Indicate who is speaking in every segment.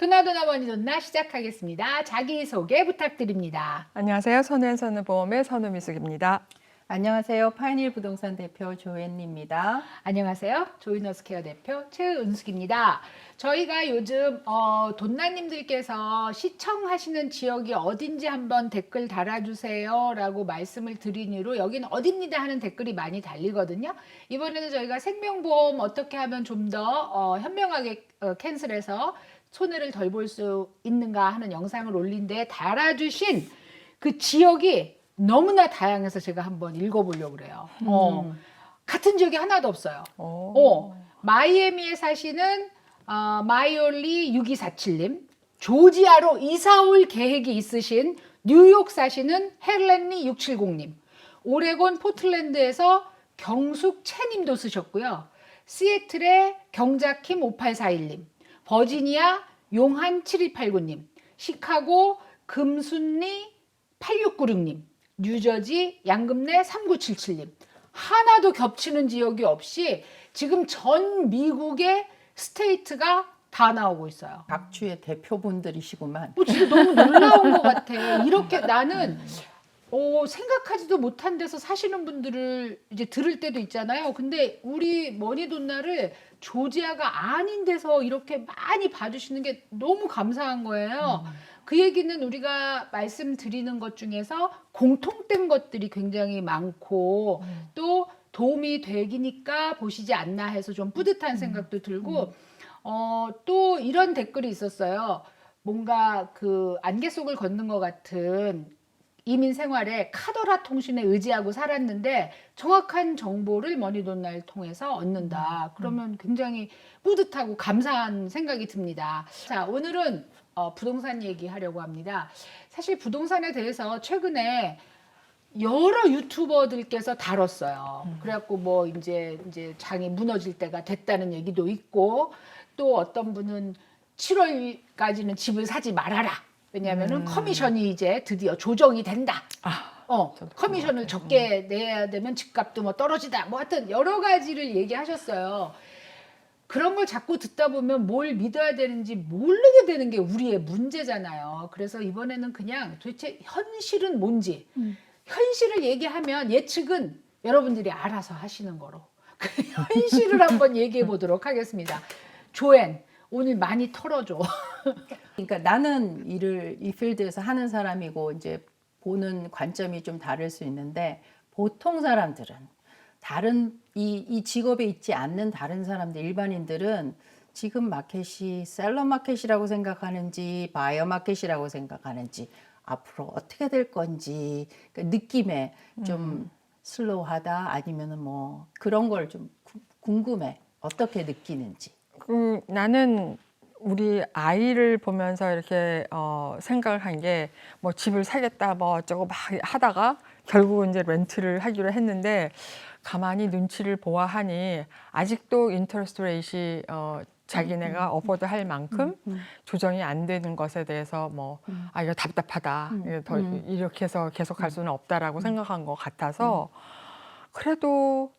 Speaker 1: 그나저나 뭐니좋나 시작하겠습니다. 자기소개 부탁드립니다.
Speaker 2: 안녕하세요. 선우앤 선우보험의 선우미숙입니다.
Speaker 3: 안녕하세요. 파이닐 부동산 대표 조앤입니다.
Speaker 1: 안녕하세요. 조이너스케어 대표 최은숙입니다. 저희가 요즘 돈나님들께서 시청하시는 지역이 어딘지 한번 댓글 달아주세요 라고 말씀을 드린 이후로 여긴 어딥니다 하는 댓글이 많이 달리거든요. 이번에는 저희가 생명보험 어떻게 하면 좀 더 현명하게 캔슬해서 손해를 덜 볼 수 있는가 하는 영상을 올린 데 달아주신 그 지역이 너무나 다양해서 제가 한번 읽어보려고 그래요. 같은 지역이 하나도 없어요. 마이애미에 사시는 마이올리 6247님, 조지아로 이사 올 계획이 있으신 뉴욕 사시는 헬렌리 670님, 오레곤 포틀랜드에서 경숙 채님도 쓰셨고요. 시애틀의 경자킴 5841님, 버지니아 용한 7289님, 시카고 금순리 8696님, 뉴저지 양금내 3977님. 하나도 겹치는 지역이 없이 지금 전 미국의 스테이트가 다 나오고 있어요.
Speaker 3: 각 주의 대표분들이시구만.
Speaker 1: 진짜 너무 놀라운 것 같아. 이렇게 나는 생각하지도 못한 데서 사시는 분들을 이제 들을 때도 있잖아요. 근데 우리 머니돈나를 조지아가 아닌 데서 이렇게 많이 봐주시는 게 너무 감사한 거예요. 그 얘기는 우리가 말씀드리는 것 중에서 공통된 것들이 굉장히 많고 또 도움이 되기니까 보시지 않나 해서 좀 뿌듯한 생각도 들고 또 이런 댓글이 있었어요. 뭔가 그 안개 속을 걷는 것 같은 이민 생활에 카더라 통신에 의지하고 살았는데 정확한 정보를 머니돈날 통해서 얻는다. 그러면 굉장히 뿌듯하고 감사한 생각이 듭니다. 자, 오늘은 부동산 얘기하려고 합니다. 사실 부동산에 대해서 최근에 여러 유튜버들께서 다뤘어요. 그래갖고 뭐 이제 장이 무너질 때가 됐다는 얘기도 있고 또 어떤 분은 7월까지는 집을 사지 말아라. 왜냐하면은 커미션이 이제 드디어 조정이 된다. 커미션을 적게 내야 되면 집값도 뭐 떨어지다. 뭐 하여튼 여러 가지를 얘기하셨어요. 그런 걸 자꾸 듣다 보면 뭘 믿어야 되는지 모르게 되는 게 우리의 문제잖아요. 그래서 이번에는 그냥 도대체 현실은 뭔지 현실을 얘기하면 예측은 여러분들이 알아서 하시는 거로 현실을 한번 얘기해 보도록 하겠습니다. 조앤 오늘 많이 털어줘.
Speaker 3: 그러니까 나는 이 필드에서 하는 사람이고 이제 보는 관점이 좀 다를 수 있는데 보통 사람들은 다른 이 직업에 있지 않는 다른 사람들 일반인들은 지금 마켓이 셀러 마켓이라고 생각하는지 바이어 마켓이라고 생각하는지 앞으로 어떻게 될 건지 그러니까 느낌에 좀 슬로우하다 아니면은 뭐 그런 걸 좀 궁금해. 어떻게 느끼는지.
Speaker 2: 나는 우리 아이를 보면서 이렇게 생각을 한 게 뭐 집을 사겠다 뭐 어쩌고 막 하다가 결국은 이제 렌트를 하기로 했는데 가만히 눈치를 보아하니 아직도 인터레스트 레이트이 자기네가 어포드 할 만큼 조정이 안 되는 것에 대해서 뭐 이거 답답하다 이렇게 해서 계속 갈 수는 없다라고 생각한 것 같아서 그래도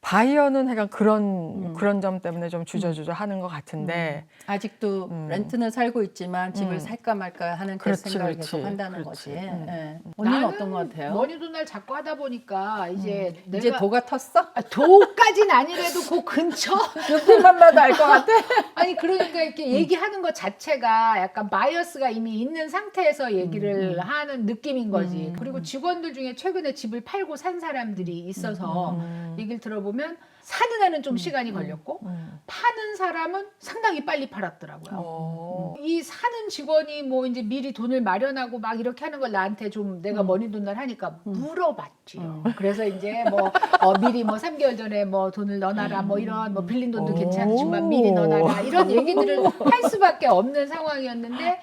Speaker 2: 바이어는 약간 그런 점 때문에 좀 주저주저 하는 것 같은데
Speaker 3: 아직도 렌트는 살고 있지만 집을 살까 말까 하는 생각을 계속 한다는 거지. 언니는 어떤 것 같아요?
Speaker 1: 머니돈날 자꾸 하다 보니까 이제
Speaker 3: 이제 도가 텄어?
Speaker 1: 도까진 아니래도 그 근처
Speaker 3: 눈빛만 봐도 알 것 같아.
Speaker 1: 아니 그러니까 이렇게 얘기하는 것 자체가 약간 바이어스가 이미 있는 상태에서 얘기를 하는 느낌인 거지. 그리고 직원들 중에 최근에 집을 팔고 산 사람들이 있어서 얘기를 들어보면 사는 애는 좀 시간이 걸렸고 파는 사람은 상당히 빨리 팔았더라고요. 이 사는 직원이 뭐 이제 미리 돈을 마련하고 막 이렇게 하는 걸 나한테 좀 내가 머니돈날 하니까 물어봤지요. 그래서 이제 뭐 미리 뭐 3개월 전에 뭐 돈을 넣어놔라 뭐 이런 뭐 빌린 돈도 괜찮지만 미리 넣어놔라 이런 얘기들을 할 수밖에 없는 상황이었는데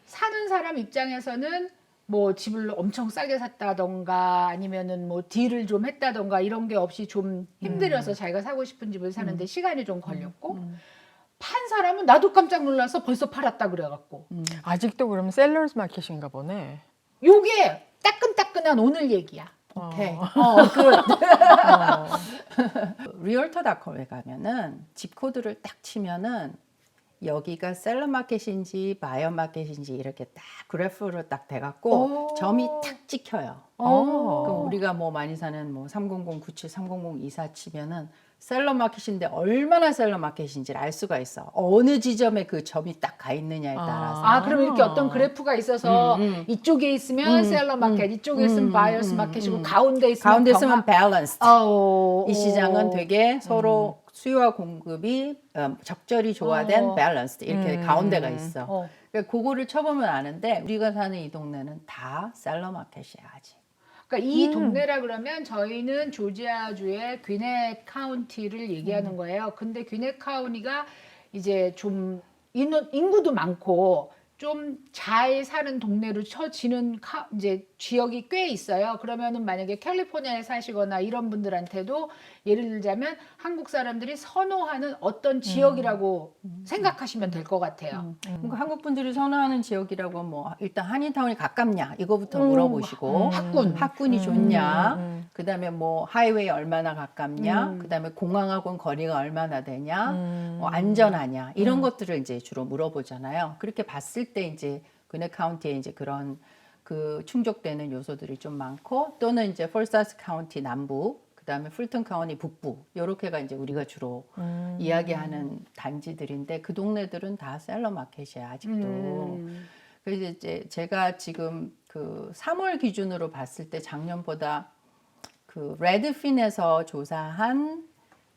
Speaker 1: 사는 사람 입장에서는 뭐 집을 엄청 싸게 샀다던가 아니면은 뭐 딜을 좀 했다던가 이런 게 없이 좀 힘들어서 자기가 사고 싶은 집을 사는데 시간이 좀 걸렸고 판 사람은 나도 깜짝 놀라서 벌써 팔았다 그래갖고
Speaker 2: 아직도 그러면 셀러스 마켓인가 보네.
Speaker 1: 요게 따끈따끈한 오늘 얘기야.
Speaker 3: 오케이. 리얼터닷컴에 가면은 집 코드를 딱 치면은 여기가 셀러 마켓인지 바이어 마켓인지 이렇게 딱 그래프로 딱 돼갖고
Speaker 1: 오.
Speaker 3: 점이 탁 찍혀요.
Speaker 2: 어.
Speaker 3: 그럼 우리가 뭐 많이 사는 뭐 30097, 30024 치면은 셀러 마켓인데 얼마나 셀러 마켓인지를 알 수가 있어. 어느 지점에 그 점이 딱 가 있느냐에 따라서.
Speaker 1: 아, 그럼 이렇게 어떤 그래프가 있어서 이쪽에 있으면 셀러 마켓, 이쪽에 있으면 바이어스 마켓이고 가운데 있으면
Speaker 3: 가운데 있으면 밸런스.
Speaker 1: 어,
Speaker 3: 이 시장은 되게 서로 수요와 공급이 적절히 조화된 밸런스 이렇게 가운데가 있어.
Speaker 1: 어.
Speaker 3: 그러니까 그거를 쳐보면 아는데 우리가 사는 이 동네는 다 셀러 마켓이야 아직.
Speaker 1: 그러니까 이 동네라 그러면 저희는 조지아주의 귀넷 카운티를 얘기하는 거예요. 근데 귀넷 카운티가 이제 좀 인구도 많고 좀 잘 사는 동네로 쳐지는 이제 지역이 꽤 있어요. 그러면은 만약에 캘리포니아에 사시거나 이런 분들한테도 예를 들자면 한국 사람들이 선호하는 어떤 지역이라고 생각하시면 될 것 같아요.
Speaker 3: 그러니까 한국 분들이 선호하는 지역이라고 뭐 일단 한인타운이 가깝냐 이거부터 물어보시고 학군이 좋냐 그다음에 뭐 하이웨이 얼마나 가깝냐 그다음에 공항하고는 거리가 얼마나 되냐 뭐 안전하냐 이런 것들을 이제 주로 물어보잖아요. 그렇게 봤을 때 이제 귀넷 카운티에 이제 그런 그 충족되는 요소들이 좀 많고 또는 이제 폴사스 카운티 남부 그다음에 풀턴 카운티 북부 요렇게가 이제 우리가 주로 이야기하는 단지들인데 그 동네들은 다 셀러 마켓이야 아직도. 그래서 이제 제가 지금 그 3월 기준으로 봤을 때 작년보다 그 레드핀에서 조사한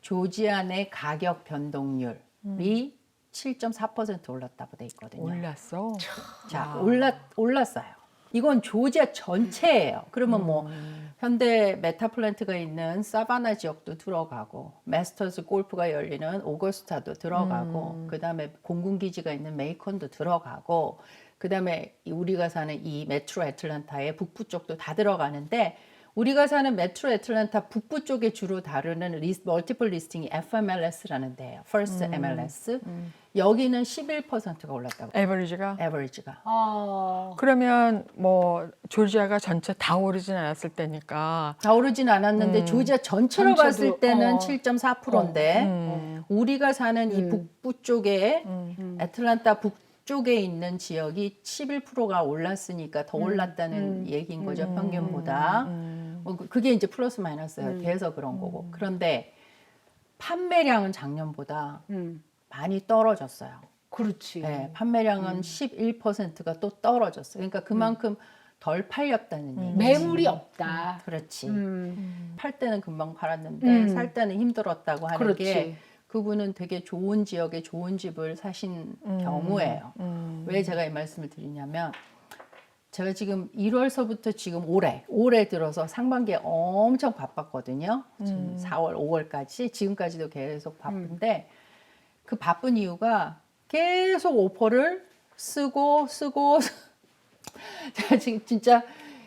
Speaker 3: 조지아 내 가격 변동률이 7.4% 올랐다고 돼 있거든요.
Speaker 2: 올랐어.
Speaker 3: 자, 올랐어요. 이건 조지아 전체예요. 그러면 뭐 현대 메타플랜트가 있는 사바나 지역도 들어가고 마스터스 골프가 열리는 오거스타도 들어가고 그다음에 공군기지가 있는 메이컨도 들어가고 그다음에 우리가 사는 이 메트로 애틀랜타의 북부 쪽도 다 들어가는데 우리가 사는 메트로 애틀랜타 북부 쪽에 주로 다루는 멀티플 리스팅이 FMLS라는 데예요. First MLS. 여기는 11%가 올랐다고.
Speaker 2: 에버리지가.
Speaker 3: 에버리지가.
Speaker 2: 그러면 뭐 조지아가 전체 다 오르진 않았을 때니까
Speaker 3: 다 오르진 않았는데 조지아 전체로
Speaker 1: 전체도,
Speaker 3: 봤을 때는 7.4%인데 우리가 사는 이 북부 쪽에 애틀랜타 북쪽에 있는 지역이 11%가 올랐으니까 더 올랐다는 얘기인 거죠. 평균보다. 뭐 그게 이제 플러스 마이너스가 돼서 그런 거고. 그런데 판매량은 작년보다 많이 떨어졌어요.
Speaker 1: 그렇지.
Speaker 3: 네, 판매량은 11%가 또 떨어졌어요. 그러니까 그만큼 덜 팔렸다는 얘기.
Speaker 1: 매물이 없다.
Speaker 3: 그렇지. 팔 때는 금방 팔았는데 살 때는 힘들었다고 하는
Speaker 1: 그렇지.
Speaker 3: 게 그분은 되게 좋은 지역에 좋은 집을 사신 경우예요. 왜 제가 이 말씀을 드리냐면 제가 지금 1월서부터 지금 올해 들어서 상반기에 엄청 바빴거든요. 지금 4월, 5월까지 지금까지도 계속 바쁜데 그 바쁜 이유가 계속 오퍼를 쓰고 제가 지금 진짜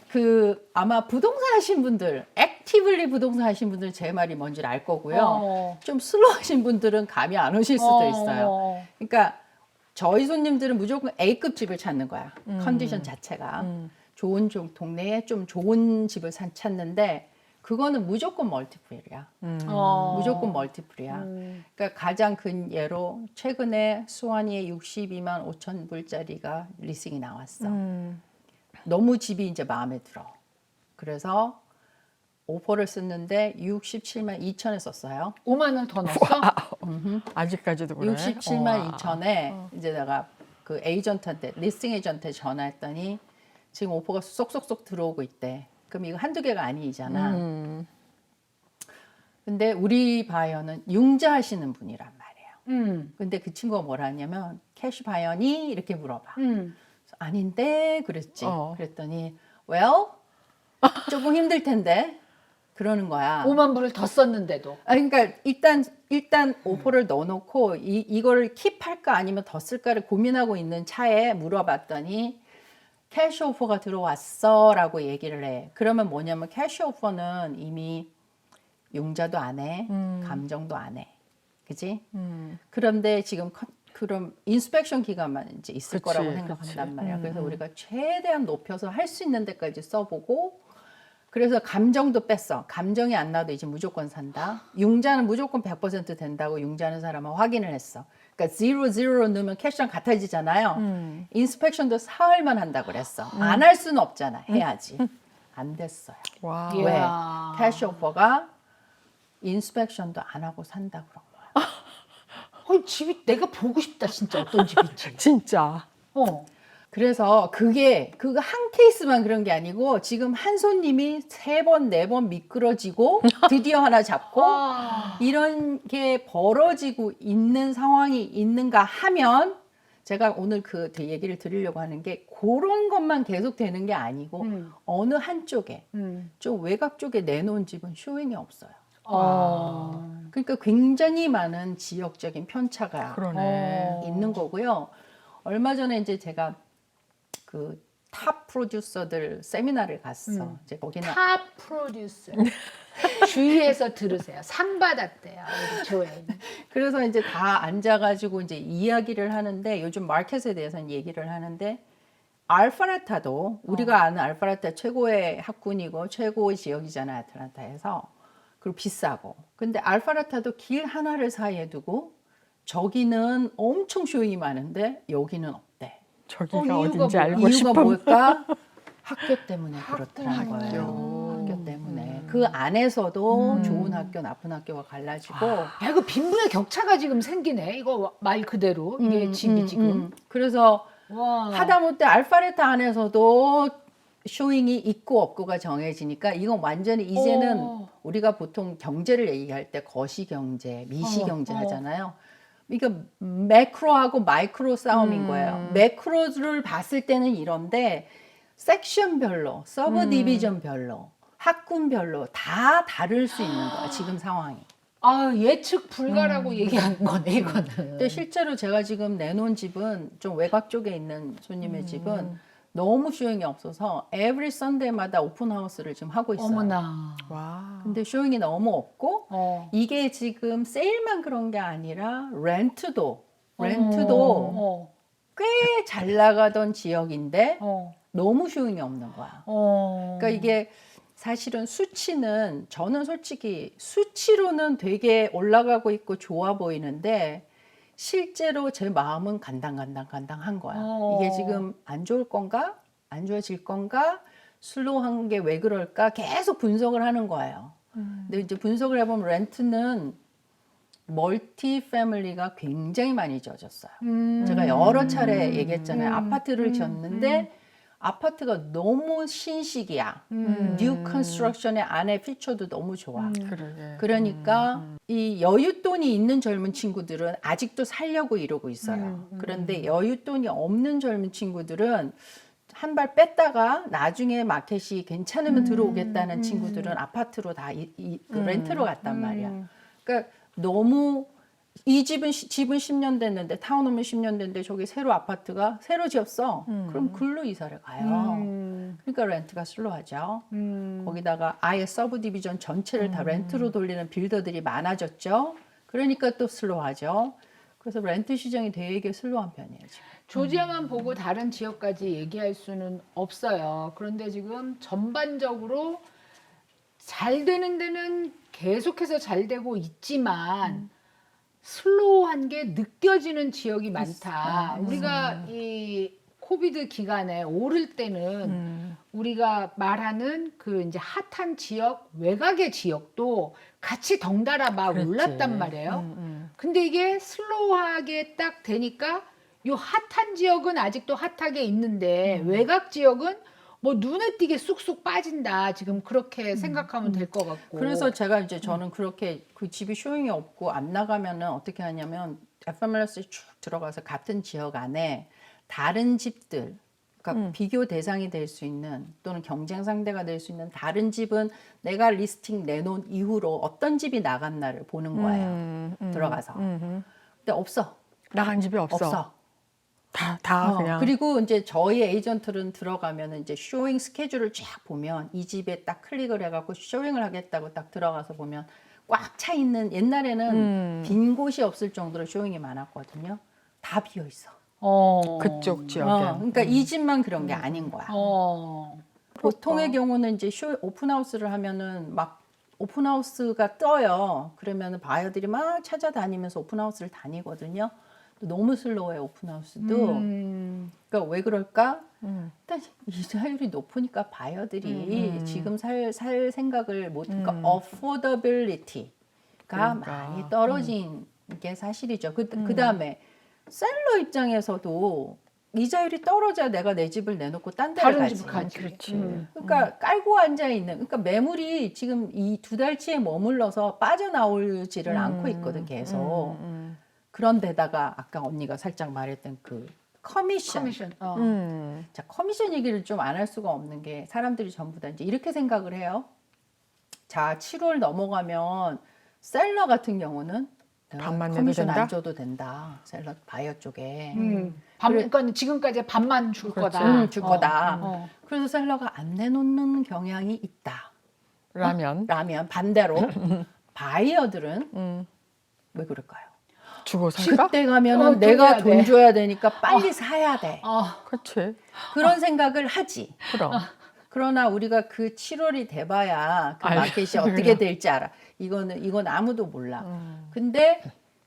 Speaker 3: 그 아마 부동산 하신 분들 액티블리 부동산 하신 분들은 제 말이 뭔지 알 거고요. 좀 슬로우 하신 분들은 감이 안 오실 수도 있어요. 그러니까 저희 손님들은 무조건 A급 집을 찾는 거야. 컨디션 자체가. 좋은 동네에 좀 좋은 집을 찾는데 그거는 무조건 멀티플이야. 무조건 멀티플이야. 그러니까 가장 큰 예로 최근에 수완이에 62만 5천 불짜리가 리스팅이 나왔어. 너무 집이 이제 마음에 들어. 그래서 오퍼를 썼는데 67만 2천에 썼어요.
Speaker 1: 5만 원 더 넣었어?
Speaker 2: 아직까지도 그래.
Speaker 3: 67만 2천에 이제 내가 그 에이전트한테 리스팅 에이전트한테 전화했더니 지금 오퍼가 쏙쏙쏙 들어오고 있대. 그럼 이거 한두 개가 아니잖아. 근데 우리 바이어는 융자 하시는 분이란 말이에요. 근데 그 친구가 뭐라 하냐면 캐시 바이어니? 이렇게 물어봐. 아닌데 그랬지. 그랬더니 well 조금 힘들 텐데 그러는 거야.
Speaker 1: 5만 불을 더 썼는데도.
Speaker 3: 아 그러니까 일단 오퍼를 넣어놓고 이거를 킵할까 아니면 더 쓸까를 고민하고 있는 차에 물어봤더니 캐시 오퍼가 들어왔어라고 얘기를 해. 그러면 뭐냐면 캐시 오퍼는 이미 융자도 안 해, 감정도 안 해, 그지? 그런데 지금 그럼 인스펙션 기간만 이제 있을 거라고 생각한단 말이야. 그래서 우리가 최대한 높여서 할 수 있는 데까지 써보고, 그래서 감정도 뺐어. 감정이 안 나도 이제 무조건 산다. 융자는 무조건 100% 된다고 융자는 사람은 확인을 했어. 그러니까 00로 넣으면 캐시랑 같아지잖아요. 인스펙션도 사흘만 한다고 그랬어. 안 할 수는 없잖아. 해야지. 안 됐어요.
Speaker 2: 와.
Speaker 1: 예.
Speaker 3: 왜?
Speaker 1: 이야.
Speaker 3: 캐시 오퍼가 인스펙션도 안 하고 산다 그런 거야.
Speaker 1: 집이 내가 보고 싶다 진짜 어떤 집인지.
Speaker 2: 진짜.
Speaker 3: 그래서 그거 한 케이스만 그런 게 아니고 지금 한 손님이 3번, 4번 미끄러지고 드디어 하나 잡고 이런 게 벌어지고 있는 상황이 있는가 하면 제가 오늘 그 얘기를 드리려고 하는 게 그런 것만 계속 되는 게 아니고 어느 한쪽에 좀 외곽 쪽에 내놓은 집은 쇼잉이 없어요. 그러니까 굉장히 많은 지역적인 편차가
Speaker 2: 그러네.
Speaker 3: 있는 거고요. 얼마 전에 이제 제가 그 탑 프로듀서들 세미나를 갔어. 이제 거기는
Speaker 1: 탑 프로듀서. 주위에서 들으세요. 상 받았대요. 우리 조엔.
Speaker 3: 그래서 이제 다 앉아가지고 이제 이야기를 하는데 요즘 마켓에 대해서는 얘기를 하는데 알파라타도 우리가 아는 알파라타 최고의 학군이고 최고의 지역이잖아요. 아틀란타에서. 그리고 비싸고. 근데 알파라타도 길 하나를 사이에 두고 저기는 엄청 쇼잉이 많은데 여기는 없대.
Speaker 2: 저기가
Speaker 1: 이유가
Speaker 2: 어딘지
Speaker 1: 뭐야?
Speaker 2: 알고
Speaker 3: 이유가
Speaker 2: 싶어.
Speaker 3: 뭘까? 학교 때문에 그렇더라는 거예요. 학교 때문에. 그 안에서도 좋은 학교, 나쁜 학교가 갈라지고.
Speaker 1: 야, 이거 빈부의 격차가 지금 생기네. 이거 말 그대로 이게 집이 지금.
Speaker 3: 그래서
Speaker 1: 와.
Speaker 3: 하다못해 알파레타 안에서도 쇼잉이 있고 없고가 정해지니까 이건 완전히 이제는 우리가 보통 경제를 얘기할 때 거시경제, 미시경제 하잖아요. 이거 매크로하고 마이크로 싸움인 거예요. 매크로를 봤을 때는 이런데 섹션별로, 서브 디비전별로, 학군별로 다 다를 수 있는 거야. 지금 상황이.
Speaker 1: 예측 불가라고 얘기하는 거네 이거는.
Speaker 3: 근데 실제로 제가 지금 내놓은 집은 좀 외곽 쪽에 있는 손님의 집은 너무 쇼잉이 없어서 에브리 선데이마다 오픈하우스를 지금 하고 있어요.
Speaker 1: 어머나.
Speaker 2: 와.
Speaker 3: 근데 쇼잉이 너무 없고 이게 지금 세일만 그런 게 아니라 렌트도 꽤 잘 나가던 지역인데 너무 쇼잉이 없는 거야. 그러니까 이게 사실은 수치는 저는 솔직히 수치로는 되게 올라가고 있고 좋아 보이는데 실제로 제 마음은 간당한 거야. 이게 지금 안 좋을 건가? 안 좋아질 건가? 슬로우한 게 왜 그럴까? 계속 분석을 하는 거예요. 근데 이제 분석을 해보면 렌트는 멀티 패밀리가 굉장히 많이 져졌어요. 제가 여러 차례 얘기했잖아요. 아파트를 지었는데 아파트가 너무 신식이야. 뉴 컨스트럭션의 안에 피처도 너무 좋아.
Speaker 2: 그러게.
Speaker 3: 그러니까 이 여윳돈이 있는 젊은 친구들은 아직도 살려고 이러고 있어요. 그런데 여윳돈이 없는 젊은 친구들은 한 발 뺐다가 나중에 마켓이 괜찮으면 들어오겠다는 친구들은 아파트로 다 그 렌트로 갔단 말이야. 그러니까 너무 이 집은 10년 됐는데 타운홈은 10년 됐는데 저기 새로 아파트가 새로 지었어. 그럼 글로 이사를 가요. 그러니까 렌트가 슬로우하죠. 거기다가 아예 서브 디비전 전체를 다 렌트로 돌리는 빌더들이 많아졌죠. 그러니까 또 슬로우하죠. 그래서 렌트 시장이 되게 슬로우한 편이에요. 지금.
Speaker 1: 조지아만 보고 다른 지역까지 얘기할 수는 없어요. 그런데 지금 전반적으로 잘 되는 데는 계속해서 잘 되고 있지만 슬로우한 게 느껴지는 지역이 많다. 우리가 이 코비드 기간에 오를 때는 우리가 말하는 그 이제 핫한 지역, 외곽의 지역도 같이 덩달아 막
Speaker 2: 그랬지.
Speaker 1: 올랐단 말이에요. 근데 이게 슬로우하게 딱 되니까 요 핫한 지역은 아직도 핫하게 있는데 외곽 지역은 뭐 눈에 띄게 쑥쑥 빠진다. 지금 그렇게 생각하면 될 것 같고.
Speaker 3: 그래서 제가 이제 저는 그렇게 그 집이 쇼잉이 없고 안 나가면은 어떻게 하냐면 FMLS에 쭉 들어가서 같은 지역 안에 다른 집들, 그러니까 비교 대상이 될 수 있는 또는 경쟁 상대가 될 수 있는 다른 집은 내가 리스팅 내놓은 이후로 어떤 집이 나갔나를 보는 거예요. 들어가서. 근데 없어.
Speaker 2: 나간 집이 없어. 다 그냥.
Speaker 3: 그리고 이제 저희 에이전트는 들어가면 이제 쇼잉 스케줄을 쫙 보면 이 집에 딱 클릭을 해갖고 쇼잉을 하겠다고 딱 들어가서 보면 꽉 차 있는 옛날에는 빈 곳이 없을 정도로 쇼잉이 많았거든요. 다 비어 있어.
Speaker 2: 그쪽 지역에.
Speaker 3: 그러니까 이 집만 그런 게 아닌 거야. 보통의 경우는 이제 오픈하우스를 하면은 막 오픈하우스가 떠요. 그러면 바이어들이 막 찾아다니면서 오픈하우스를 다니거든요. 너무 슬로우해 오픈하우스도. 그러니까 왜 그럴까? 일단 이자율이 높으니까 바이어들이 지금 살 생각을 못, 그러니까 affordability가
Speaker 2: 그러니까.
Speaker 3: 많이 떨어진 게 사실이죠. 그다음에 셀러 입장에서도 이자율이 떨어져야 내가 내 집을 내놓고 딴 데를
Speaker 1: 다른
Speaker 3: 가지.
Speaker 1: 집을 가지.
Speaker 2: 그렇지.
Speaker 3: 그러니까 깔고 앉아 있는, 그러니까 매물이 지금 이 2달치에 머물러서 빠져나오지를 않고 있거든 계속. 그런 데다가 아까 언니가 살짝 말했던 그 커미션.
Speaker 1: 커미션.
Speaker 3: 자, 커미션 얘기를 좀 안 할 수가 없는 게 사람들이 전부 다 이제 이렇게 생각을 해요. 자, 7월 넘어가면 셀러 같은 경우는 내가
Speaker 2: 반만 내도
Speaker 3: 커미션
Speaker 2: 된다?
Speaker 3: 안 줘도 된다. 셀러 바이어 쪽에.
Speaker 1: 그러니까 지금까지 반만 줄
Speaker 2: 그렇죠.
Speaker 1: 거다.
Speaker 3: 줄 거다.
Speaker 1: 어.
Speaker 3: 그래서 셀러가 안 내놓는 경향이 있다.
Speaker 2: 라면
Speaker 3: 라면 반대로 바이어들은 왜 그럴까요?
Speaker 2: 주고 살까?
Speaker 3: 그때 가면은
Speaker 1: 돈
Speaker 3: 내가
Speaker 1: 줘야
Speaker 3: 돈
Speaker 1: 돼.
Speaker 3: 줘야 되니까 빨리 사야 돼.
Speaker 2: 그렇지.
Speaker 3: 그런 생각을 하지.
Speaker 2: 그럼.
Speaker 3: 그러나 우리가 그 7월이 돼봐야 그
Speaker 2: 알죠.
Speaker 3: 마켓이 어떻게 될지 알아. 이건 아무도 몰라. 근데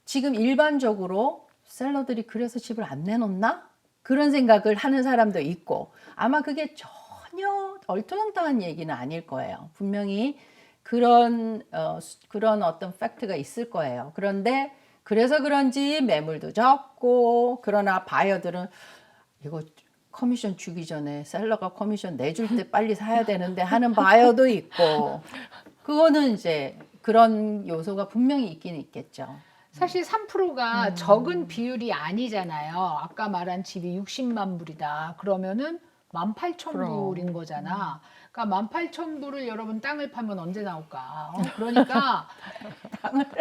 Speaker 3: 지금 일반적으로 셀러들이 그래서 집을 안 내놓나? 그런 생각을 하는 사람도 있고 아마 그게 전혀 얼토당토한 얘기는 아닐 거예요. 분명히 그런 어떤 팩트가 있을 거예요. 그런데 그래서 그런지 매물도 적고 그러나 바이어들은 이거 커미션 주기 전에 셀러가 커미션 내줄 때 빨리 사야 되는데 하는 바이어도 있고 그거는 이제 그런 요소가 분명히 있긴 있겠죠.
Speaker 1: 사실 3%가 적은 비율이 아니잖아요. 아까 말한 집이 60만 불이다. 그러면은 18,000불인 거잖아. 그러니까 18,000불을 여러분 땅을 파면 언제 나올까? 그러니까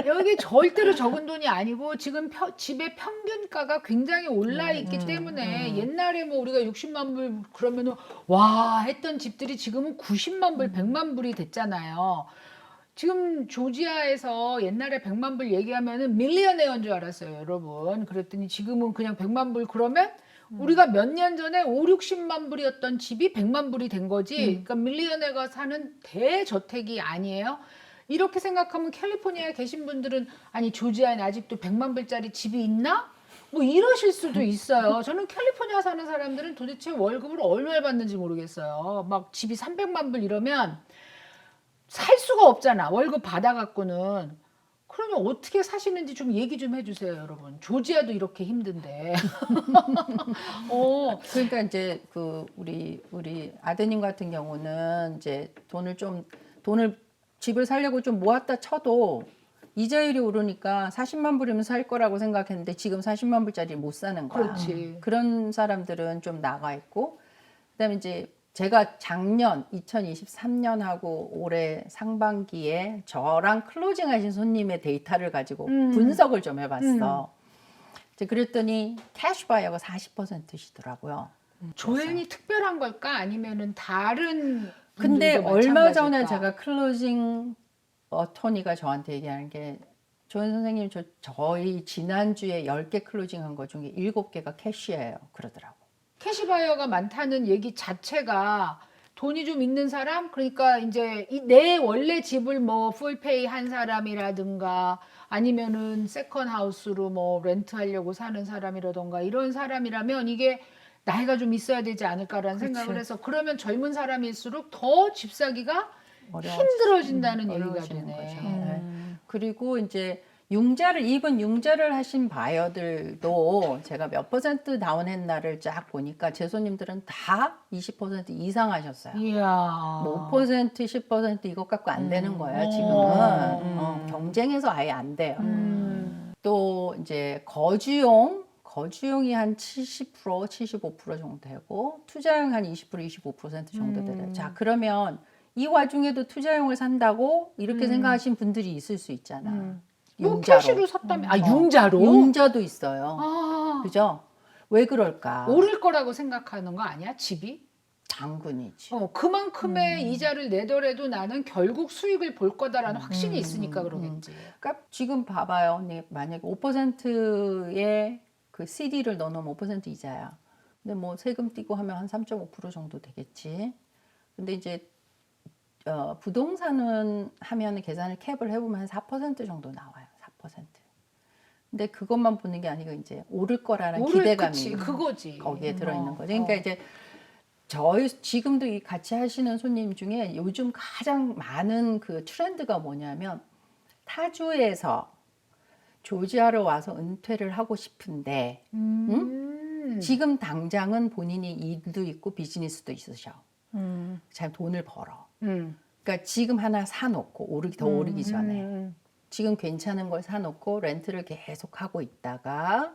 Speaker 1: 여기 절대로 적은 돈이 아니고 지금 집의 평균가가 굉장히 올라 있기 때문에 옛날에 뭐 우리가 60만 불 그러면은 와 했던 집들이 지금은 90만 불, 100만 불이 됐잖아요. 지금 조지아에서 옛날에 100만 불 얘기하면은 밀리언웨어인 줄 알았어요, 여러분. 그랬더니 지금은 그냥 100만 불 그러면 우리가 몇 년 전에 5, 60만 불이었던 집이 100만 불이 된 거지. 그러니까 밀리언웨어가 사는 대저택이 아니에요. 이렇게 생각하면 캘리포니아에 계신 분들은 아니 조지아에 아직도 100만 불짜리 집이 있나? 뭐 이러실 수도 있어요. 저는 캘리포니아 사는 사람들은 도대체 월급을 얼마를 받는지 모르겠어요. 막 집이 300만 불 이러면 살 수가 없잖아. 월급 받아갖고는. 그러면 어떻게 사시는지 좀 얘기 좀 해주세요, 여러분. 조지아도 이렇게 힘든데.
Speaker 3: 그러니까 이제 그 우리 아드님 같은 경우는 이제 돈을 집을 살려고 좀 모았다 쳐도 이자율이 오르니까 40만 불이면 살 거라고 생각했는데 지금 40만 불짜리 못 사는 거야.
Speaker 1: 그렇지.
Speaker 3: 그런 사람들은 좀 나가 있고 그다음에 이제 제가 작년 2023년하고 올해 상반기에 저랑 클로징 하신 손님의 데이터를 가지고 분석을 좀 해봤어. 이제 그랬더니 캐시 바이어가 40%시더라고요.
Speaker 1: 조연이 특별한 걸까? 아니면은 다른
Speaker 3: 근데
Speaker 1: 분들도
Speaker 3: 얼마 전에
Speaker 1: 마찬가지일까?
Speaker 3: 제가 클로징 어토니가 저한테 얘기하는 게 조연 선생님 저희 지난주에 10개 클로징 한 거 중에 7개가 캐시예요. 그러더라고.
Speaker 1: 캐시바이어가 많다는 얘기 자체가 돈이 좀 있는 사람, 그러니까 이제 내 원래 집을 뭐 풀페이 한 사람이라든가 아니면은 세컨 하우스로 뭐 렌트하려고 사는 사람이라든가 이런 사람이라면 이게 나이가 좀 있어야 되지 않을까라는 생각을 해서 그러면 젊은 사람일수록 더 집 사기가 힘들어진다는 얘기가
Speaker 3: 어려워지는
Speaker 1: 되네.
Speaker 3: 거죠. 네. 그리고 이제 융자를 하신 바이어들도 제가 몇 퍼센트 다운했나를 쫙 보니까 제 손님들은 다 20% 이상 하셨어요.
Speaker 1: 이야.
Speaker 3: 뭐 5%, 10% 이것 갖고 안 되는 거예요, 지금은. 경쟁에서 아예 안 돼요. 또 이제 거주용이 한 70%, 75% 정도 되고 투자용 한 20%, 25% 정도 돼요. 자, 그러면 이 와중에도 투자용을 산다고 이렇게 생각하신 분들이 있을 수 있잖아.
Speaker 1: 뭐
Speaker 3: 융자로.
Speaker 1: 캐시로 샀다면 융자로?
Speaker 3: 융자도 있어요.
Speaker 1: 아,
Speaker 3: 그죠? 왜 그럴까?
Speaker 1: 오를 거라고 생각하는 거 아니야? 집이?
Speaker 3: 당근이지.
Speaker 1: 그만큼의 이자를 내더라도 나는 결국 수익을 볼 거다라는 확신이 있으니까 그러겠지.
Speaker 3: 그러니까 지금 봐봐요. 언니 만약에 5%의 그 CD를 넣어놓으면 5% 이자야. 근데 뭐 세금 떼고 하면 한 3.5% 정도 되겠지. 근데 이제 부동산은 하면 계산을 캡을 해보면 한 4% 정도 나와요. 4%. 근데 그것만 보는 게 아니고 이제 오를 거라는
Speaker 1: 오를,
Speaker 3: 기대감이
Speaker 1: 그치, 그거지.
Speaker 3: 거기에 들어있는
Speaker 1: 어,
Speaker 3: 거죠. 그러니까
Speaker 1: 어.
Speaker 3: 이제 저희 지금도 이 같이 하시는 손님 중에 요즘 가장 많은 그 트렌드가 뭐냐면 타주에서 조지아로 와서 은퇴를 하고 싶은데 지금 당장은 본인이 일도 있고 비즈니스도 있으셔. 잘 돈을 벌어. 그러니까 지금 하나 사놓고 더 오르기 전에 지금 괜찮은 걸 사놓고 렌트를 계속 하고 있다가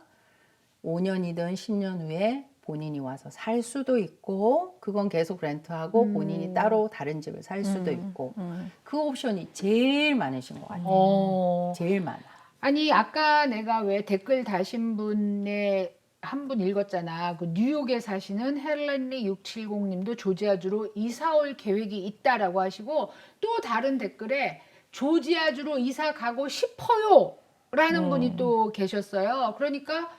Speaker 3: 5년이든 10년 후에 본인이 와서 살 수도 있고 그건 계속 렌트하고 본인이 따로 다른 집을 살 수도 있고 그 옵션이 제일 많으신 것 같아요.
Speaker 1: 어.
Speaker 3: 제일 많아.
Speaker 1: 아니 아까 내가 왜 댓글 다신 분의 한 분 읽었잖아. 그 뉴욕에 사시는 헬렌리 670님도 조지아주로 이사 올 계획이 있다라고 하시고 또 다른 댓글에 조지아주로 이사 가고 싶어요 라는 분이 또 계셨어요. 그러니까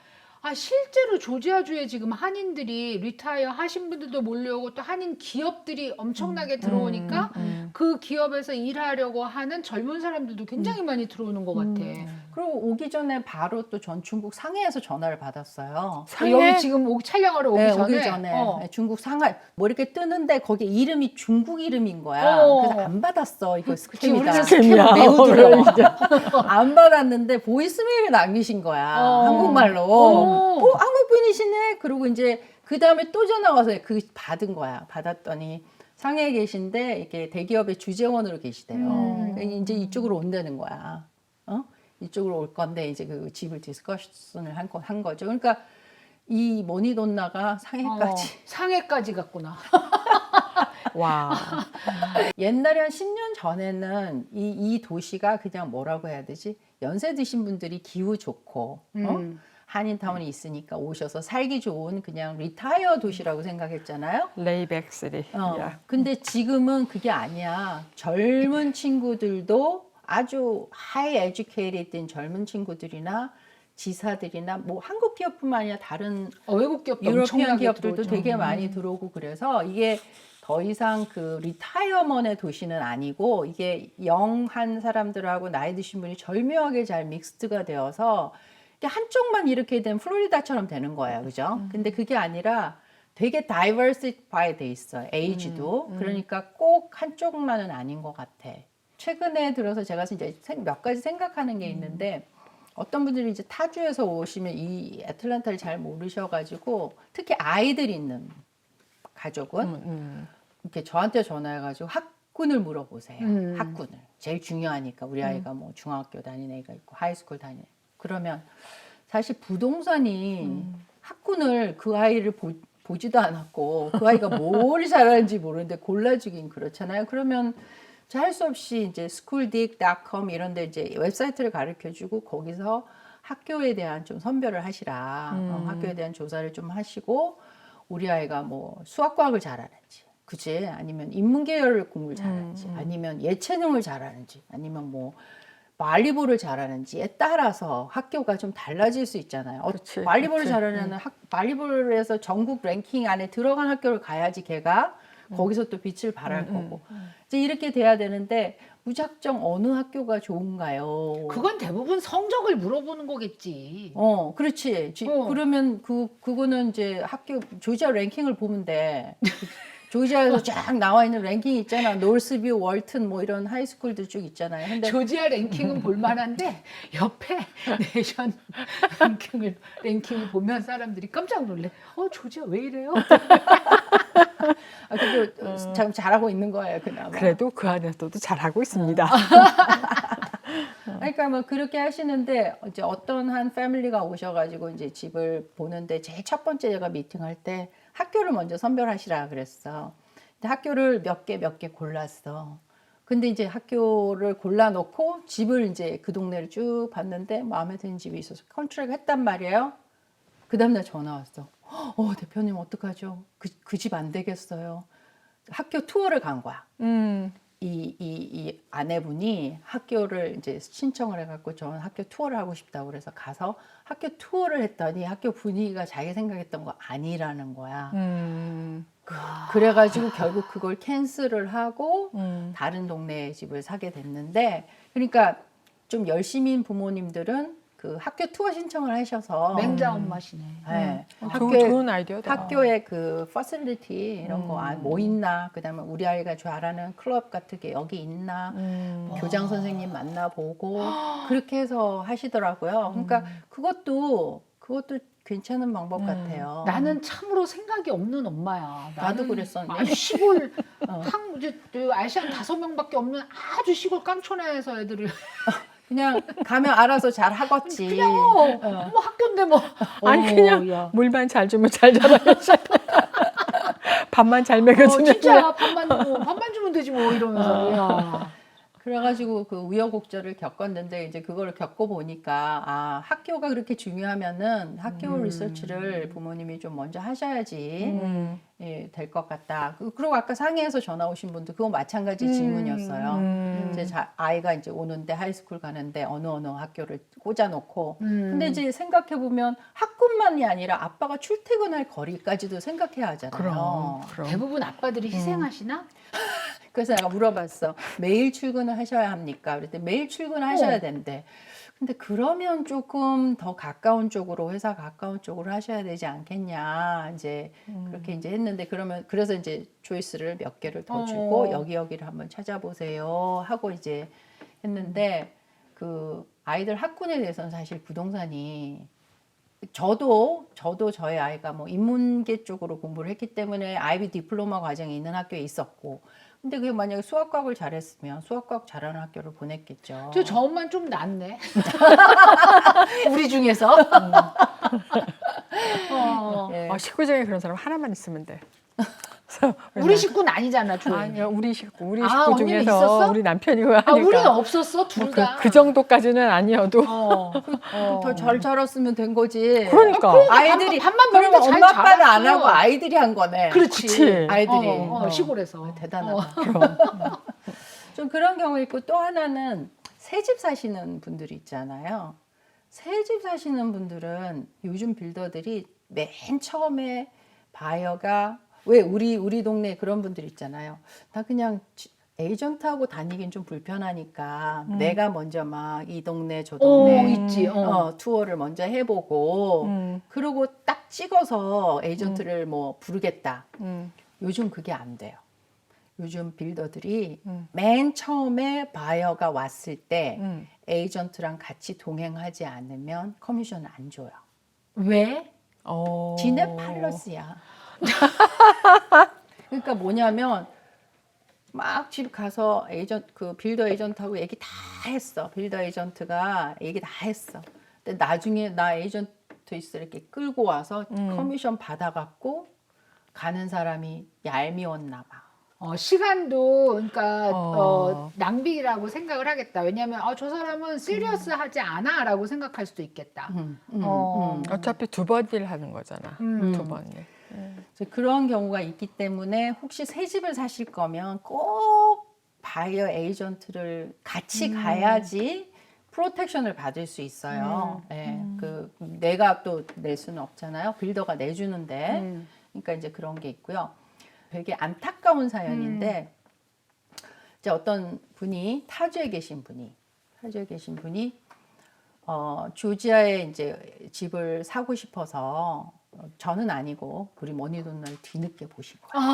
Speaker 1: 아 실제로 조지아주에 지금 한인들이 리타이어 하신 분들도 몰려오고 또 한인 기업들이 엄청나게 들어오니까 그 기업에서 일하려고 하는 젊은 사람들도 굉장히 많이 들어오는 것 같아.
Speaker 3: 그리고 오기 전에 바로 또 전 중국 상해에서 전화를 받았어요.
Speaker 1: 여기 지금 촬영하러 오기
Speaker 3: 네,
Speaker 1: 전에,
Speaker 3: 오기 전에
Speaker 1: 어.
Speaker 3: 네, 중국 상하이 뭐 이렇게 뜨는데 거기 이름이 중국 이름인 거야.
Speaker 1: 어.
Speaker 3: 그래서 안 받았어. 이거
Speaker 1: 그치,
Speaker 3: 스팸이다.
Speaker 1: 우리는
Speaker 2: 스팸이야.
Speaker 1: 스팸 매우 두려워.
Speaker 3: 안 받았는데 보이스메일을 남기신 거야. 한국말로. 한국 분이시네. 그리고 이제 그 다음에 또 전화 와서 그 받은 거야. 받았더니 상해에 계신데 이게 대기업의 주재원으로 계시대요. 그러니까 이제 이쪽으로 온다는 거야. 어? 이쪽으로 올 건데 이제 그 집을 디스커션을 한 거죠. 그러니까 이 모니돈나가 상해까지
Speaker 1: 상해까지 갔구나.
Speaker 2: 와.
Speaker 3: 옛날에 한 10년 전에는 이 도시가 그냥 뭐라고 해야 되지? 연세 드신 분들이 기후 좋고 한인타운이 있으니까 오셔서 살기 좋은 그냥 리타이어 도시라고 생각했잖아요.
Speaker 2: 레이백 시리. 야.
Speaker 3: 근데 지금은 그게 아니야. 젊은 친구들도 아주 하이 에듀케이티드 된 젊은 친구들이나 지사들이나 뭐 한국 기업뿐만 아니라 다른
Speaker 1: 외국 기업도
Speaker 3: 유러피안
Speaker 1: 엄청나게
Speaker 3: 기업들도
Speaker 1: 들어오죠.
Speaker 3: 되게 많이 들어오고 그래서 이게 더 이상 그 리타이어먼의 도시는 아니고 이게 영한 사람들하고 나이 드신 분이 절묘하게 잘 믹스드가 되어서 이게 한쪽만 이렇게 되면 플로리다처럼 되는 거예요. 그죠? 근데 그게 아니라 되게 다이버시파이 돼 있어요. 에이지도. 그러니까 꼭 한쪽만은 아닌 것 같아. 최근에 들어서 제가 이제 몇 가지 생각하는 게 있는데 어떤 분들이 이제 타주에서 오시면 이 애틀랜타를 잘 모르셔가지고 특히 아이들 있는 가족은 이렇게 저한테 전화해가지고 학군을 물어보세요. 학군을. 제일 중요하니까 우리 아이가 뭐 중학교 다니는 애가 있고 하이스쿨 다니는 애가. 그러면 사실 부동산이 학군을 그 아이를 보지도 않았고 그 아이가 뭘 잘하는지 모르는데 골라주긴 그렇잖아요. 그러면 할 수 없이 이제 schooldig.com 이런 데 이제 웹사이트를 가르쳐주고 거기서 학교에 대한 좀 선별을 하시라. 학교에 대한 조사를 좀 하시고 우리 아이가 뭐 수학과학을 잘하는지 그치? 아니면 인문계열 공부를 잘하는지 아니면 예체능을 잘하는지 아니면 뭐 발리볼을 잘하는지에 따라서 학교가 좀 달라질 수 있잖아요.
Speaker 2: 그치,
Speaker 3: 발리볼을
Speaker 2: 그치.
Speaker 3: 잘하는 발리볼에서 전국 랭킹 안에 들어간 학교를 가야지 걔가 거기서 또 빛을 발할 거고 이제 이렇게 돼야 되는데 무작정 어느 학교가 좋은가요?
Speaker 1: 그건 대부분 성적을 물어보는 거겠지.
Speaker 3: 그렇지.
Speaker 1: 어.
Speaker 3: 그러면 그거는 이제 학교 조지아 랭킹을 보면 돼. 조지아에서 쫙 나와 있는 랭킹이 있잖아. 노스뷰, 월튼 뭐 이런 하이스쿨들 쭉 있잖아요. 근데
Speaker 1: 조지아 랭킹은 볼만한데 옆에 내션 랭킹을 보면 사람들이 깜짝 놀래. 조지아 왜 이래요?
Speaker 3: 그래도 참 잘하고 있는 거예요, 그나마.
Speaker 2: 그래도 그 안에서도 잘하고 있습니다.
Speaker 3: 그러니까 뭐 그렇게 하시는데 이제 어떤 한 패밀리가 오셔가지고 이제 집을 보는데 제일 첫 번째 제가 미팅할 때 학교를 먼저 선별하시라 그랬어. 근데 학교를 몇 개 골랐어. 근데 이제 학교를 골라놓고 집을 이제 그 동네를 쭉 봤는데 마음에 드는 집이 있어서 컨트랙 했단 말이에요. 그 다음날 전화 왔어. 대표님 어떡하죠? 그 집 안 되겠어요. 학교 투어를 간 거야. 이 아내분이 학교를 이제 신청을 해갖고 저는 학교 투어를 하고 싶다고 그래서 가서 학교 투어를 했더니 학교 분위기가 자기 생각했던 거 아니라는 거야. 그래가지고 결국 그걸 캔슬을 하고 다른 동네에 집을 사게 됐는데 그러니까 좀 열심인 부모님들은 그 학교 투어 신청을 하셔서
Speaker 1: 맹자 엄마시네.
Speaker 3: 네.
Speaker 2: 좋은 아이디어다.
Speaker 3: 학교에 그 퍼실리티 이런 거 뭐
Speaker 2: 음.
Speaker 3: 있나, 그다음에 우리 아이가 잘하는 클럽 같은 게 여기 있나,
Speaker 2: 음.
Speaker 3: 교장 선생님 만나보고 그렇게 해서 하시더라고요. 그러니까 그것도 괜찮은 방법 같아요.
Speaker 1: 나는 참으로 생각이 없는 엄마야.
Speaker 3: 나도
Speaker 1: 나는
Speaker 3: 그랬었는데.
Speaker 1: 아주 시골 아시안 5명밖에 없는 아주 시골 깡촌에서 애들을
Speaker 3: 그냥 가면 알아서 잘 하겠지.
Speaker 1: 그냥 뭐 학교인데 뭐
Speaker 2: 아니 그냥
Speaker 1: 야.
Speaker 2: 물만 잘 주면 잘 자라야지. 밥만 잘 먹여주면
Speaker 1: 진짜 밥만 주면 되지 뭐 이러면서. 야.
Speaker 3: 그래가지고 그 우여곡절을 겪었는데 이제 그걸 겪어보니까 아, 학교가 그렇게 중요하면은 학교 리서치를 부모님이 좀 먼저 하셔야지 예, 될 것 같다. 그리고 아까 상해에서 전화 오신 분도 그거 마찬가지 질문이었어요. 이제 아이가 이제 오는데 하이스쿨 가는데 어느 학교를 꽂아놓고 근데 이제 생각해보면 학군만이 아니라 아빠가 출퇴근할 거리까지도 생각해야 하잖아요.
Speaker 2: 그럼.
Speaker 1: 대부분 아빠들이 희생하시나?
Speaker 3: 그래서 내가 물어봤어. 매일 출근을 하셔야 합니까? 그랬더니 매일 출근하셔야 된대. 근데 그러면 조금 더 가까운 쪽으로, 회사 가까운 쪽으로 하셔야 되지 않겠냐. 이제 그렇게 이제 했는데 그래서 이제 초이스를 몇 개를 더 주고 여기를 한번 찾아보세요 하고 이제 했는데 그 아이들 학군에 대해서는 사실 부동산이 저도 저희 아이가 뭐 인문계 쪽으로 공부를 했기 때문에 아이비 디플로마 과정이 있는 학교에 있었고, 근데 그게 만약에 수학과학을 잘했으면 수학과학 잘하는 학교를 보냈겠죠.
Speaker 1: 저 엄마는 좀 낫네. 우리 중에서.
Speaker 3: 예.
Speaker 2: 식구 중에 그런 사람 하나만 있으면 돼.
Speaker 1: 우리 식구는 아니잖아, 조.
Speaker 2: 아니요, 우리 식구
Speaker 1: 언니는
Speaker 2: 중에서
Speaker 1: 있었어?
Speaker 2: 우리 남편이고 하니까.
Speaker 1: 우리는 없었어, 둘 다.
Speaker 2: 그 정도까지는 아니어도.
Speaker 3: 더 잘 자랐으면 된 거지.
Speaker 2: 그러니까.
Speaker 3: 아이들이
Speaker 1: 밥만
Speaker 3: 그러면
Speaker 1: 먹는데 잘
Speaker 3: 엄마 아빠는 안
Speaker 1: 자랐어.
Speaker 3: 하고 아이들이 한 거네.
Speaker 1: 그렇지.
Speaker 2: 그치.
Speaker 3: 아이들이
Speaker 1: 시골에서.
Speaker 3: 대단하다.
Speaker 2: 그럼.
Speaker 3: 좀 그런 경우 있고, 또 하나는 새집 사시는 분들이 있잖아요. 새집 사시는 분들은 요즘 빌더들이 맨 처음에 바이어가 왜 우리 동네에 그런 분들 있잖아요. 나 그냥 에이전트하고 다니긴 좀 불편하니까 내가 먼저 막 이 동네 저 동네
Speaker 1: 있지.
Speaker 3: 투어를 먼저 해보고 그리고 딱 찍어서 에이전트를 뭐 부르겠다. 요즘 그게 안 돼요. 요즘 빌더들이 맨 처음에 바이어가 왔을 때 에이전트랑 같이 동행하지 않으면 커미션을 안 줘요.
Speaker 1: 왜?
Speaker 3: 지네 팔러스야. 그러니까 뭐냐면 막 집 가서 그 빌더 에이전트하고 얘기 다 했어. 빌더 에이전트가 얘기 다 했어. 근데 나중에 나 에이전트 이렇게 끌고 와서 커미션 받아갖고 가는 사람이 얄미웠나 봐.
Speaker 1: 시간도 그러니까 낭비라고 생각을 하겠다. 왜냐하면 저 사람은 시리어스하지 않아라고 생각할 수도 있겠다.
Speaker 2: 어차피 두 번 일 하는 거잖아. 두 번 일.
Speaker 3: 그런 경우가 있기 때문에 혹시 새 집을 사실 거면 꼭 바이어 에이전트를 같이 가야지 프로텍션을 받을 수 있어요. 네, 그 내가 또 낼 수는 없잖아요. 빌더가 내주는데. 그러니까 이제 그런 게 있고요. 되게 안타까운 사연인데 이제 어떤 분이 타주에 계신 분이 조지아에 이제 집을 사고 싶어서 저는 아니고 우리 머니돈날 뒤늦게 보신 거예요.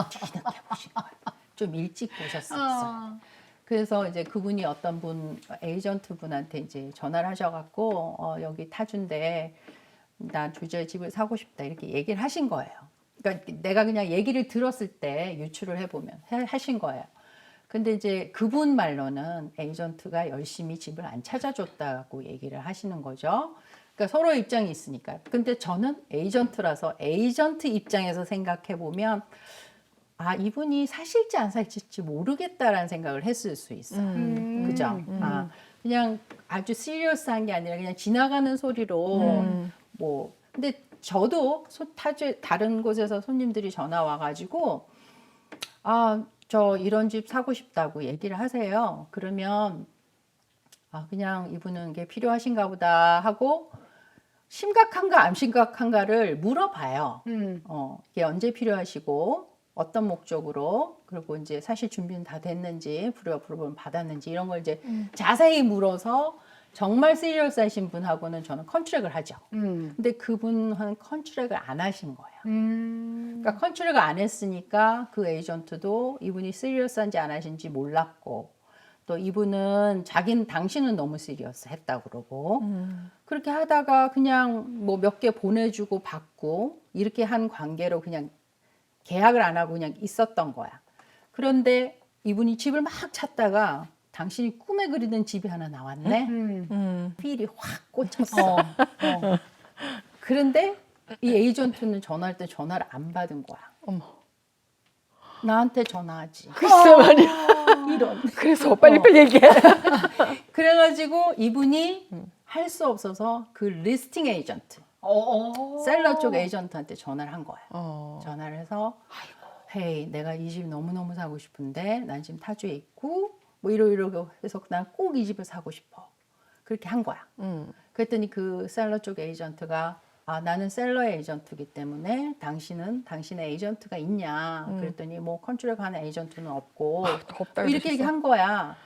Speaker 3: 뒤늦게 보신 거예요. 좀 일찍 보셨었어요. 그래서 이제 그분이 어떤 분 에이전트 분한테 이제 전화를 하셔갖고 여기 타주인데 나 조지아에 집을 사고 싶다 이렇게 얘기를 하신 거예요. 그러니까 내가 그냥 얘기를 들었을 때 유추를 해보면 하신 거예요. 근데 이제 그분 말로는 에이전트가 열심히 집을 안 찾아줬다고 얘기를 하시는 거죠. 그러니까 서로 입장이 있으니까. 근데 저는 에이전트라서 에이전트 입장에서 생각해 보면 아, 이분이 사실지 안 사실지 모르겠다라는 생각을 했을 수 있어요. 그죠? 그냥 아주 시리어스한 게 아니라 그냥 지나가는 소리로 뭐 근데 저도 다른 곳에서 손님들이 전화 와가지고 저 이런 집 사고 싶다고 얘기를 하세요. 그러면 그냥 이분은 게 필요하신가 보다 하고 심각한가 안 심각한가를 물어봐요. 이게 언제 필요하시고 어떤 목적으로 그리고 이제 사실 준비는 다 됐는지 불어보면 받았는지 이런 걸 이제 자세히 물어서 정말 시리어스하신 분하고는 저는 컨트랙을 하죠.
Speaker 1: 음.
Speaker 3: 근데 그분은 컨트랙을 안 하신 거예요.
Speaker 1: 음.
Speaker 3: 그러니까 컨트랙을 안 했으니까 그 에이전트도 이분이 시리어스한지 안 하신지 몰랐고 또 이분은 당신은 너무 시리어스 했다고 그러고 그렇게 하다가 그냥 뭐 몇 개 보내주고 받고 이렇게 한 관계로 그냥 계약을 안 하고 그냥 있었던 거야. 그런데 이분이 집을 막 찾다가 당신이 꿈에 그리던 집이 하나 나왔네. 필이 확 꽂혔어. 그런데 이 에이전트는 전화할 때 전화를 안 받은 거야.
Speaker 2: 어머.
Speaker 3: 나한테 전화하지.
Speaker 2: 글쎄 말이야.
Speaker 3: 이런.
Speaker 2: 그래서 빨리빨리 얘기해.
Speaker 3: 그래가지고 이분이 할 수 없어서 그 리스팅 에이전트, 셀러 쪽 에이전트한테 전화를 한 거야. 전화를 해서 헤이, 내가 이 집 너무너무 사고 싶은데 난 지금 타주에 있고 뭐 이러이러고 해서 난 꼭 이 집을 사고 싶어. 그렇게 한 거야. 그랬더니 그 셀러 쪽 에이전트가 나는 셀러 에이전트이기 때문에 당신의 에이전트가 있냐. 그랬더니 뭐 컨트랙 하는 에이전트는 없고
Speaker 2: 없다
Speaker 3: 이렇게
Speaker 2: 그러셨어?
Speaker 3: 얘기한 거야.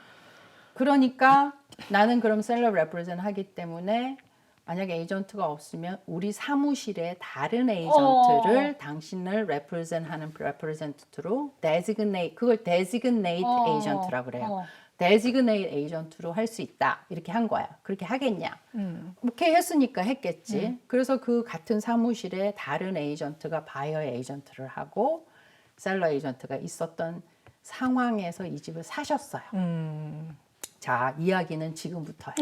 Speaker 3: 그러니까 나는 그럼 셀러 레프레젠 하기 때문에 만약에 에이전트가 없으면 우리 사무실에 다른 에이전트를 당신을 레프레젠 하는 레프레젠트로 그걸 데지그네이트 에이전트라고 그래요. 데지그네이트 에이전트로 할 수 있다. 이렇게 한 거야. 그렇게 하겠냐. 오케이 했으니까 했겠지. 그래서 그 같은 사무실에 다른 에이전트가 바이어 에이전트를 하고 셀러 에이전트가 있었던 상황에서 이 집을 사셨어요. 자, 이야기는 지금부터야.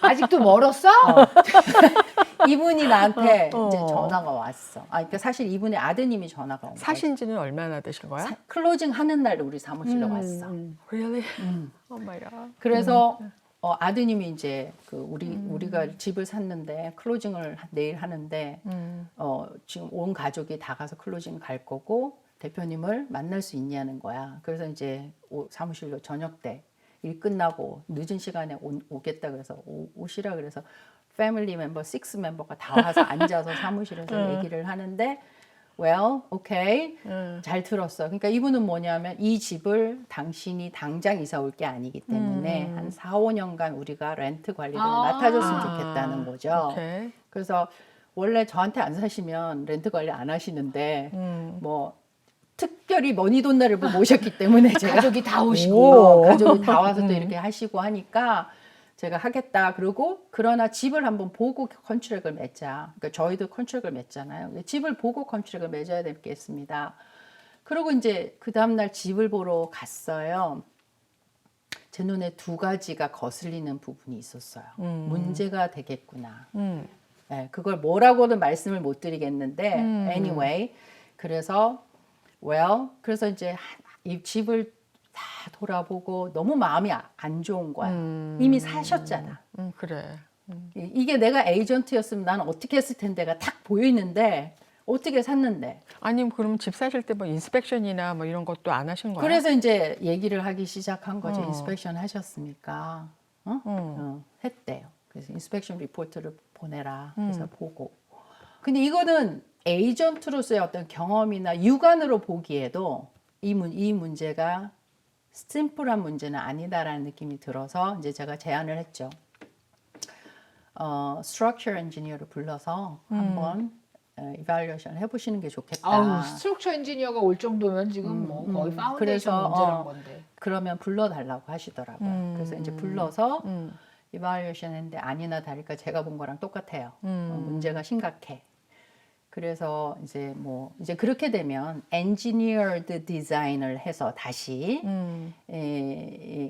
Speaker 1: 아직도 멀었어?
Speaker 3: 이분이 나한테 이제 전화가 왔어. 그러니까 사실 이분의 아드님이 전화가 온 거야.
Speaker 2: 사신 지는 얼마나 되신 거야?
Speaker 3: 클로징 하는 날 우리 사무실에 왔어.
Speaker 2: Really? 엄마야.
Speaker 3: 그래서 아드님이 이제 우리가 집을 샀는데 클로징을 내일 하는데 지금 온 가족이 다 가서 클로징 갈 거고 대표님을 만날 수 있냐는 거야. 그래서 이제 사무실로 저녁 때 일 끝나고 늦은 시간에 오겠다 그래서 오시라 그래서 패밀리 멤버 6 멤버가 다 와서 앉아서 사무실에서 얘기를 하는데 well, okay. 잘 들었어. 그러니까 이분은 뭐냐면 이 집을 당신이 당장 이사 올 게 아니기 때문에 한 4, 5년간 우리가 렌트 관리를 맡아줬으면 좋겠다는 거죠.
Speaker 2: 오케이.
Speaker 3: 그래서 원래 저한테 안 사시면 렌트 관리 안 하시는데 뭐 특별히 머니돈나를 모셨기 때문에 제가
Speaker 1: 가족이 다 오시고.
Speaker 3: 가족이 다 와서 또 이렇게 하시고 하니까 제가 하겠다. 그러고 그러나 집을 한번 보고 컨트랙을 맺자. 그러니까 저희도 컨트랙을 맺잖아요. 집을 보고 컨트랙을 맺어야 되겠습니다. 그리고 이제 그 다음날 집을 보러 갔어요. 제 눈에 두 가지가 거슬리는 부분이 있었어요. 문제가 되겠구나. 네, 그걸 뭐라고는 말씀을 못 드리겠는데 anyway 그래서 그래서 이제 이 집을 다 돌아보고 너무 마음이 안 좋은 거야. 이미 사셨잖아.
Speaker 2: 그래.
Speaker 3: 이게 내가 에이전트였으면 난 어떻게 했을 텐데가 딱 보이는데 어떻게 샀는데.
Speaker 2: 아니 그럼 집 사실 때 뭐 인스펙션이나 뭐 이런 것도 안 하신 거야?
Speaker 3: 그래서 이제 얘기를 하기 시작한 거죠. 인스펙션 하셨습니까? 했대요. 그래서 인스펙션 리포트를 보내라. 그래서 보고. 근데 이거는 에이전트로서의 어떤 경험이나 육안으로 보기에도 이 문제가 심플한 문제는 아니다라는 느낌이 들어서 이제 제가 제안을 했죠. 스트럭처 엔지니어를 불러서 한번 이발리에이션 해보시는 게 좋겠다.
Speaker 1: 스트럭처 엔지니어가 올 정도면 지금 뭐 거의 파운데이션 문제란 건데.
Speaker 3: 그러면 불러달라고 하시더라고요. 그래서 이제 불러서 이발리에이션 했는데 아니나 다를까 제가 본 거랑 똑같아요. 문제가 심각해. 그래서 이제 이제 그렇게 되면 엔지니어드 디자인을 해서 다시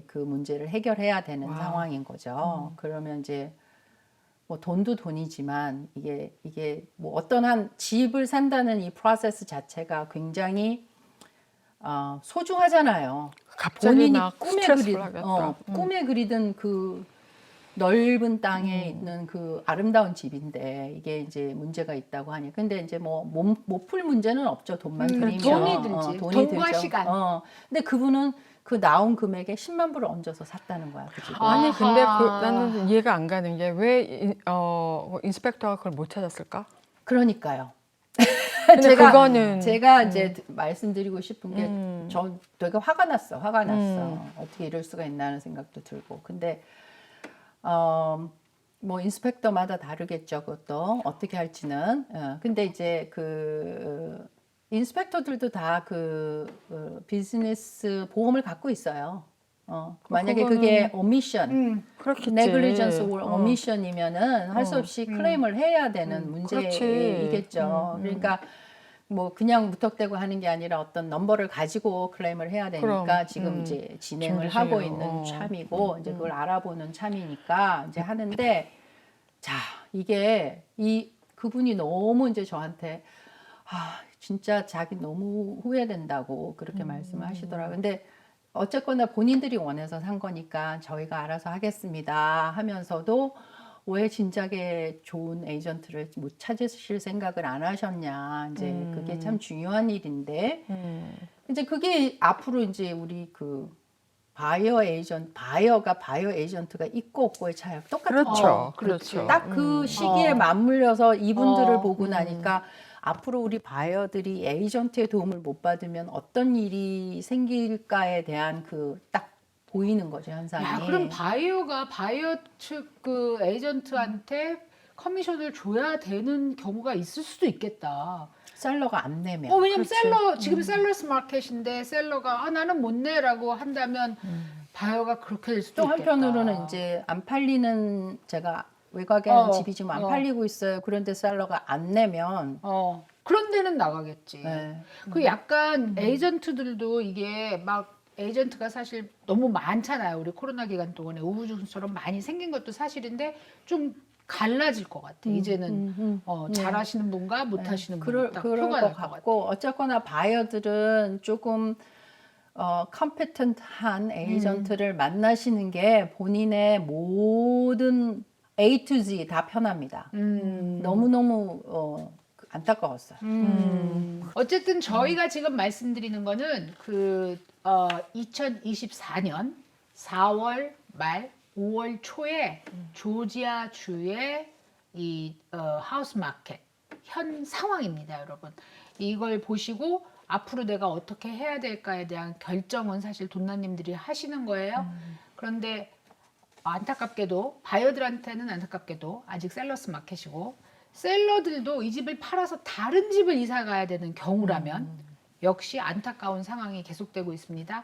Speaker 3: 그 문제를 해결해야 되는 상황인 거죠. 그러면 이제 뭐 돈도 돈이지만 이게 뭐 어떤 한 집을 산다는 이 프로세스 자체가 굉장히 소중하잖아요.
Speaker 2: 갑자기
Speaker 3: 본인이
Speaker 2: 막 스트레스를 하겠다.
Speaker 3: 꿈에 그리던 그 넓은 땅에 있는 그 아름다운 집인데 이게 이제 문제가 있다고 하니. 근데 이제 뭐 못 풀 문제는 없죠. 돈만 들이면.
Speaker 1: 돈이 들지.
Speaker 3: 돈이
Speaker 1: 돈과
Speaker 3: 들죠.
Speaker 1: 시간.
Speaker 3: 근데 그분은 그 나온 금액에 10만 불을 얹어서 샀다는 거야. 그 집을.
Speaker 2: 아니 근데
Speaker 1: 아하.
Speaker 2: 나는 이해가 안 가는 게 왜 인스펙터가 그걸 못 찾았을까?
Speaker 3: 그러니까요.
Speaker 2: 근데 그거는
Speaker 3: 제가 이제 말씀드리고 싶은 게 저 되게 화가 났어. 어떻게 이럴 수가 있나 하는 생각도 들고. 근데 뭐 인스펙터마다 다르겠죠. 그것도 어떻게 할지는. 근데 이제 그 인스펙터들도 다 비즈니스 보험을 갖고 있어요. 만약에 그게 오미션,
Speaker 2: 그렇겠지.
Speaker 3: 네글리전스 or 오미션이면은 할 수 없이 클레임을 해야 되는
Speaker 2: 그렇지.
Speaker 3: 문제이겠죠. 그러니까 뭐 그냥 무턱대고 하는 게 아니라 어떤 넘버를 가지고 클레임을 해야 되니까
Speaker 2: 그럼,
Speaker 3: 지금 이제 진행을
Speaker 2: 준비
Speaker 3: 하고
Speaker 2: 중이에요.
Speaker 3: 있는 참이고 이제 그걸 알아보는 참이니까 이제 하는데 자 이게 그분이 너무 이제 저한테 진짜 자기 너무 후회된다고 그렇게 말씀을 하시더라고요. 근데 어쨌거나 본인들이 원해서 산 거니까 저희가 알아서 하겠습니다 하면서도 왜 진작에 좋은 에이전트를 못 찾으실 생각을 안 하셨냐. 이제 그게 참 중요한 일인데 이제 그게 앞으로 이제 우리 그 바이어가 바이어 에이전트가 있고 없고의 차이가 똑같아요.
Speaker 2: 그렇죠.
Speaker 1: 그렇지.
Speaker 2: 그렇죠.
Speaker 3: 딱 그 시기에 맞물려서 이분들을
Speaker 1: 어,
Speaker 3: 보고 나니까 앞으로 우리 바이어들이 에이전트의 도움을 못 받으면 어떤 일이 생길까에 대한 그 딱 보이는 거죠, 현상이.
Speaker 1: 야, 그럼 바이어가 바이어 측 그 에이전트한테 커미션을 줘야 되는 경우가 있을 수도 있겠다.
Speaker 3: 셀러가 안 내면.
Speaker 1: 왜냐면
Speaker 2: 그렇지.
Speaker 1: 셀러 지금 셀러스 마켓인데 셀러가 나는 못 내라고 한다면 바이어가 그렇게 될 수도
Speaker 3: 또
Speaker 1: 있겠다.
Speaker 3: 한편으로는 이제 안 팔리는 제가 외곽에 하는 집이 지금 안
Speaker 1: 어.
Speaker 3: 팔리고 있어요. 그런데 셀러가 안 내면
Speaker 1: 그런 데는 나가겠지.
Speaker 3: 네.
Speaker 1: 그 약간 에이전트들도 이게 막 에이전트가 사실 너무 많잖아요. 우리 코로나 기간 동안에 우후죽순처럼 많이 생긴 것도 사실인데 좀 갈라질 것 같아. 이제는 잘하시는 분과 못하시는 분 딱
Speaker 3: 그럴
Speaker 1: 표가
Speaker 3: 것
Speaker 1: 날 것 같아.
Speaker 3: 같고 어쨌거나 바이어들은 조금 컴피턴트한 에이전트를 만나시는 게 본인의 모든 A to Z 다 편합니다. 너무너무 안타까웠어요.
Speaker 1: 어쨌든 저희가 지금 말씀드리는 거는 2024년 4월 말 5월 초에 조지아주의 이 하우스 마켓 현 상황입니다, 여러분. 이걸 보시고 앞으로 내가 어떻게 해야 될까에 대한 결정은 사실 돈나님들이 하시는 거예요. 그런데 안타깝게도 바이어들한테는 안타깝게도 아직 셀러스 마켓이고 셀러들도 이 집을 팔아서 다른 집을 이사 가야 되는 경우라면 역시 안타까운 상황이 계속되고 있습니다.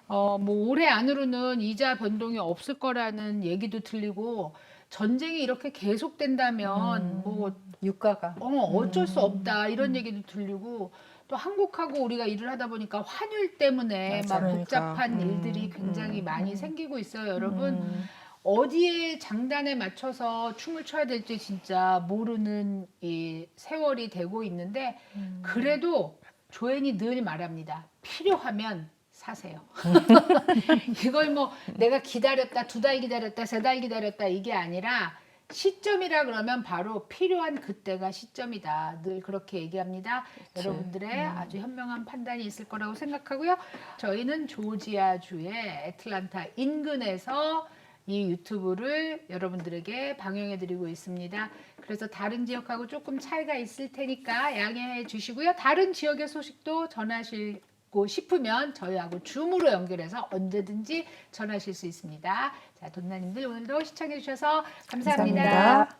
Speaker 1: 뭐 올해 안으로는 이자 변동이 없을 거라는 얘기도 들리고 전쟁이 이렇게 계속된다면 뭐
Speaker 3: 유가가
Speaker 1: 어쩔 수 없다 이런 얘기도 들리고 또 한국하고 우리가 일을 하다 보니까 환율 때문에 막
Speaker 2: 그러니까.
Speaker 1: 복잡한 일들이 굉장히 많이 생기고 있어요, 여러분. 어디에 장단에 맞춰서 춤을 춰야 될지 진짜 모르는 이 세월이 되고 있는데 그래도 조앤이 늘 말합니다. 필요하면 사세요. 이걸 뭐 내가 기다렸다, 2달 기다렸다, 3달 기다렸다 이게 아니라 시점이라 그러면 바로 필요한 그때가 시점이다. 늘 그렇게 얘기합니다. 여러분들의 아주 현명한 판단이 있을 거라고 생각하고요. 저희는 조지아주의 애틀란타 인근에서 이 유튜브를 여러분들에게 방영해드리고 있습니다. 그래서 다른 지역하고 조금 차이가 있을 테니까 양해해 주시고요. 다른 지역의 소식도 전하시고 싶으면 저희하고 줌으로 연결해서 언제든지 전하실 수 있습니다. 자, 돈나님들 오늘도 시청해 주셔서 감사합니다.
Speaker 3: 감사합니다.